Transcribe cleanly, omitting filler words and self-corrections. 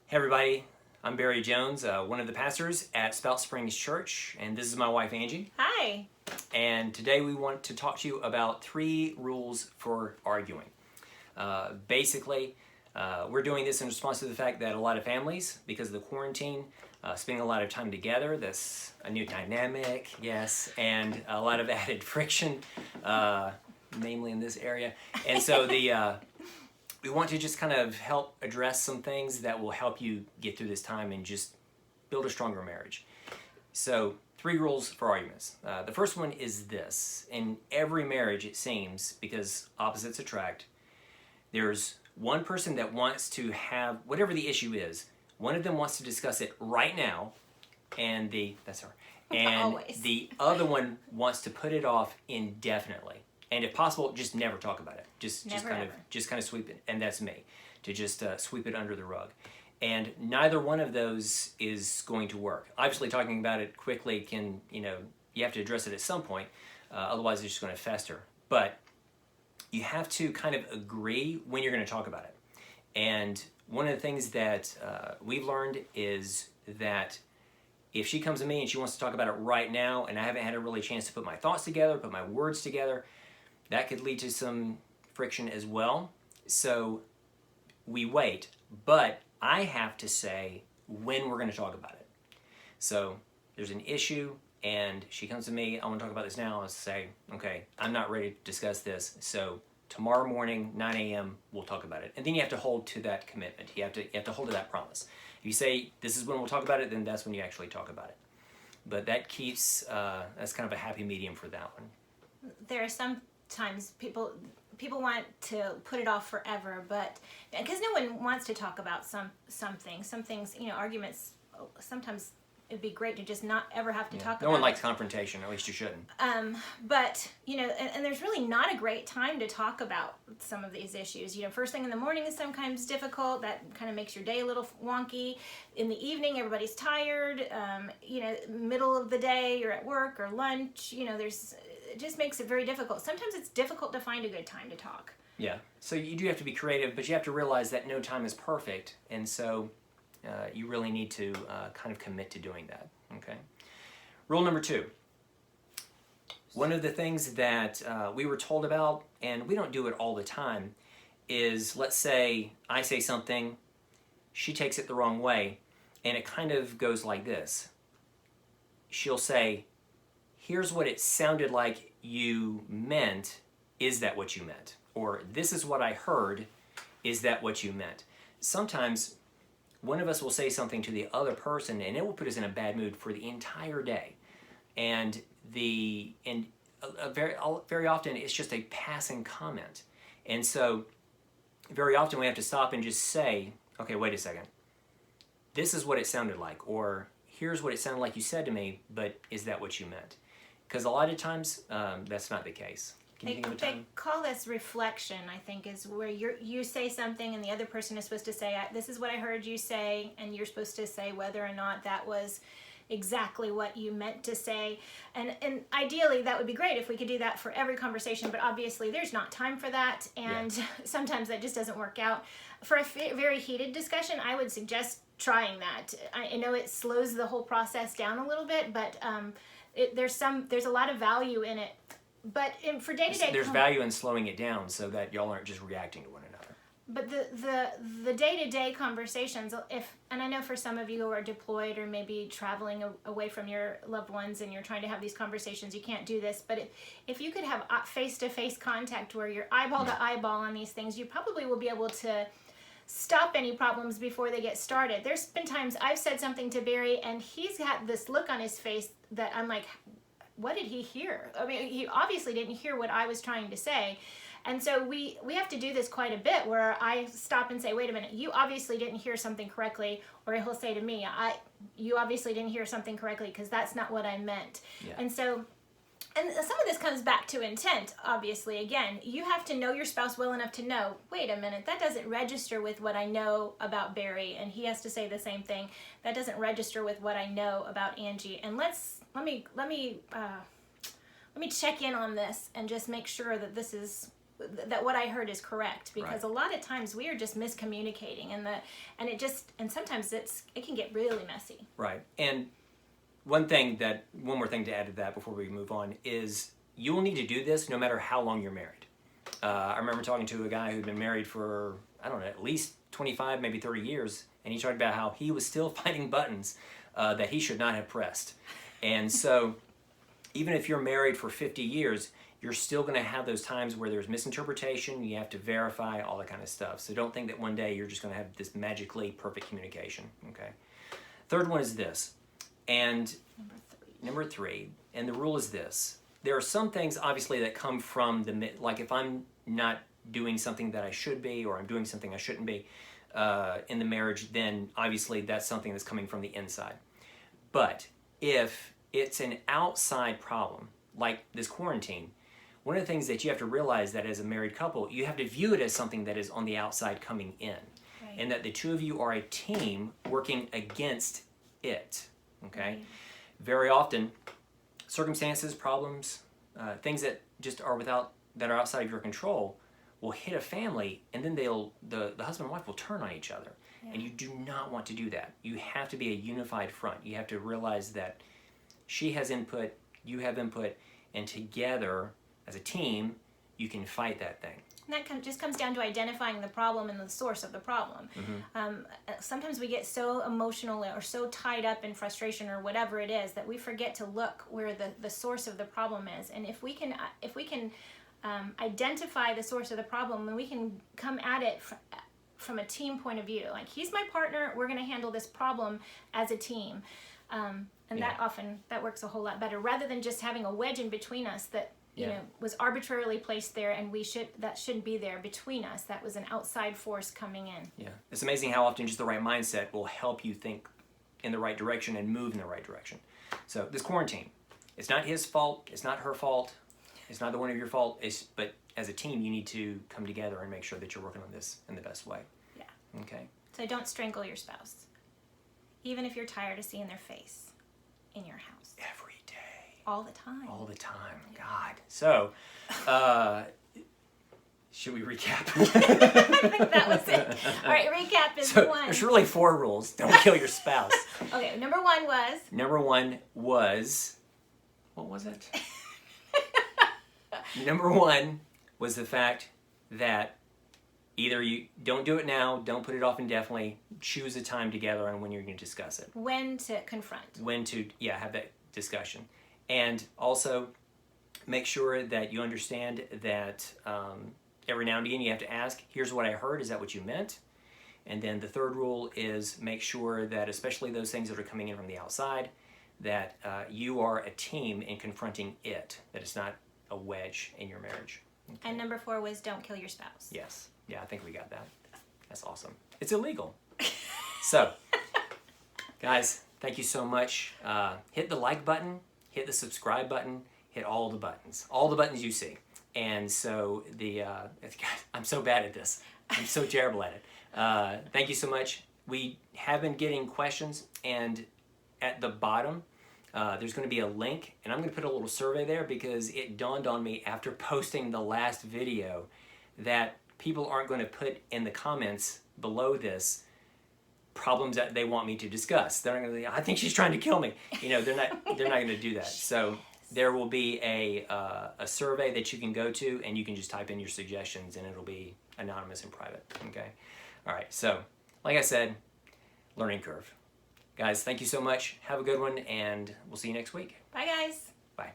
Hey everybody, I'm Barry Jones, one of the pastors at Spout Springs Church, and this is my wife Angie. Hi. And today we want to talk to you about 3 rules for arguing. Basically, we're doing this in response to the fact that a lot of families, because of the quarantine, spending a lot of time together. That's a new dynamic, yes, and a lot of added friction, namely in this area. And so we want to just kind of help address some things that will help you get through this time and just build a stronger marriage. So 3 rules for arguments. The first one is this. In every marriage, it seems, because opposites attract, there's one person that wants to have, whatever the issue is, one of them wants to discuss it right now, and that's her. And Always. the other one wants to put it off indefinitely. And if possible, just never talk about it. Just kind of sweep it, and that's me, to just sweep it under the rug. And neither one of those is going to work. Obviously, talking about it quickly can, you have to address it at some point. Otherwise, it's just going to fester. But you have to kind of agree when you're going to talk about it. And one of the things that we've learned is that if she comes to me and she wants to talk about it right now, and I haven't had a really chance to put my thoughts together, put my words together, that could lead to some friction as well. So we wait, but I have to say when we're going to talk about it. So there's an issue and she comes to me, I want to talk about this now. I'll say, okay, I'm not ready to discuss this. So tomorrow morning, 9 a.m., we'll talk about it. And then you have to hold to that commitment. You have to hold to that promise. If you say this is when we'll talk about it, then that's when you actually talk about it. But that keeps, that's kind of a happy medium for that one. There are sometimes people want to put it off forever, but because no one wants to talk about some things, arguments. Sometimes it'd be great to just not ever have to talk about it. No one likes confrontation, at least you shouldn't. But and there's really not a great time to talk about some of these issues. First thing in the morning is sometimes difficult. That kind of makes your day a little wonky. In the evening, everybody's tired. Middle of the day, you're at work or lunch. It just makes it very difficult. Sometimes it's difficult to find a good time to talk. Yeah, so you do have to be creative, but you have to realize that no time is perfect, and so you really need to kind of commit to doing that, okay? Rule number 2. One of the things that we were told about, and we don't do it all the time, is let's say I say something, she takes it the wrong way, and it kind of goes like this. She'll say, here's what it sounded like you meant. Is that what you meant? Or this is what I heard. Is that what you meant? Sometimes one of us will say something to the other person and it will put us in a bad mood for the entire day. And very often it's just a passing comment. And so very often we have to stop and just say, okay, wait a second. This is what it sounded like. Or here's what it sounded like you said to me, but is that what you meant? Because a lot of times, that's not the case. Can you think of a time? They call this reflection, I think, is where you say something and the other person is supposed to say, this is what I heard you say, and you're supposed to say whether or not that was exactly what you meant to say. And ideally, that would be great if we could do that for every conversation, but obviously there's not time for that, and sometimes that just doesn't work out. For a very heated discussion, I would suggest trying that. I know it slows the whole process down a little bit, but there's a lot of value in it. But for day-to-day, there's value in slowing it down so that y'all aren't just reacting to one another. But the day-to-day conversations, and I know for some of you who are deployed or maybe traveling away from your loved ones and you're trying to have these conversations, you can't do this. But if you could have face-to-face contact where you're eyeball to eyeball on these things, you probably will be able to stop any problems before they get started. There's been times I've said something to Barry and he's got this look on his face that I'm like, what did he hear? I mean, he obviously didn't hear what I was trying to say. And so we have to do this quite a bit where I stop and say, wait a minute, you obviously didn't hear something correctly. Or he'll say to me, you obviously didn't hear something correctly because that's not what I meant. Yeah. And so, and some of this comes back to intent, obviously. Again, you have to know your spouse well enough to know, wait a minute, that doesn't register with what I know about Barry. And he has to say the same thing. That doesn't register with what I know about Angie. And let me check in on this and just make sure that this is that what I heard is correct, because Right. a lot of times we are just miscommunicating, and sometimes it can get really messy. Right. And one more thing to add to that before we move on is you will need to do this no matter how long you're married. I remember talking to a guy who'd been married for, I don't know, at least 25, maybe 30 years, and he talked about how he was still fighting buttons that he should not have pressed. And so even if you're married for 50 years, you're still going to have those times where there's misinterpretation, you have to verify, all that kind of stuff. So don't think that one day you're just going to have this magically perfect communication, okay? Third one is this, and number three, and the rule is this. There are some things, obviously, that come from like if I'm not doing something that I should be, or I'm doing something I shouldn't be in the marriage, then obviously that's something that's coming from the inside. But if it's an outside problem, like this quarantine, one of the things that you have to realize that as a married couple, you have to view it as something that is on the outside coming in. Right. And that the two of you are a team working against it, okay? Right. Very often, circumstances, problems, things that just are outside of your control will hit a family, and then the husband and wife will turn on each other. Yeah. And you do not want to do that. You have to be a unified front. You have to realize that she has input, you have input, and together, as a team, you can fight that thing. And that just comes down to identifying the problem and the source of the problem. Mm-hmm. Sometimes we get so emotional or so tied up in frustration or whatever it is that we forget to look where the source of the problem is. And if we can identify the source of the problem, then we can come at it from a team point of view. Like, he's my partner, we're going to handle this problem as a team. And that works a whole lot better, rather than just having a wedge in between us that was arbitrarily placed there, and that shouldn't be there between us. That was an outside force coming in. Yeah, it's amazing how often just the right mindset will help you think in the right direction and move in the right direction. So this quarantine, it's not his fault, it's not her fault, it's not the one of your fault, but as a team you need to come together and make sure that you're working on this in the best way. Yeah. Okay. So don't strangle your spouse, even if you're tired of seeing their face in your house. Every day. All the time. All the time. God. So, should we recap? I think that was it. All right, recap is one. There's really 4 rules. Don't kill your spouse. Okay, number one was, what was it? Number 1 was the fact that either you don't do it now, don't put it off indefinitely, choose a time together on when you're going to discuss it. When to confront. When to, have that discussion. And also, make sure that you understand that every now and again you have to ask, here's what I heard, is that what you meant? And then the third rule is make sure that, especially those things that are coming in from the outside, that you are a team in confronting it, that it's not a wedge in your marriage. Okay. And number 4 was don't kill your spouse. Yes. Yeah, I think we got that. That's awesome. It's illegal. So, guys, thank you so much. Hit the like button, hit the subscribe button, hit all the buttons you see. And so I'm so bad at this. I'm so terrible at it. Thank you so much. We have been getting questions, and at the bottom, there's going to be a link, and I'm going to put a little survey there because it dawned on me after posting the last video that people aren't going to put in the comments below this problems that they want me to discuss. They're not going to. I think she's trying to kill me. They're not going to do that. So there will be a survey that you can go to, and you can just type in your suggestions, and it'll be anonymous and private. Okay. All right. So, like I said, learning curve. Guys, thank you so much. Have a good one, and we'll see you next week. Bye, guys. Bye.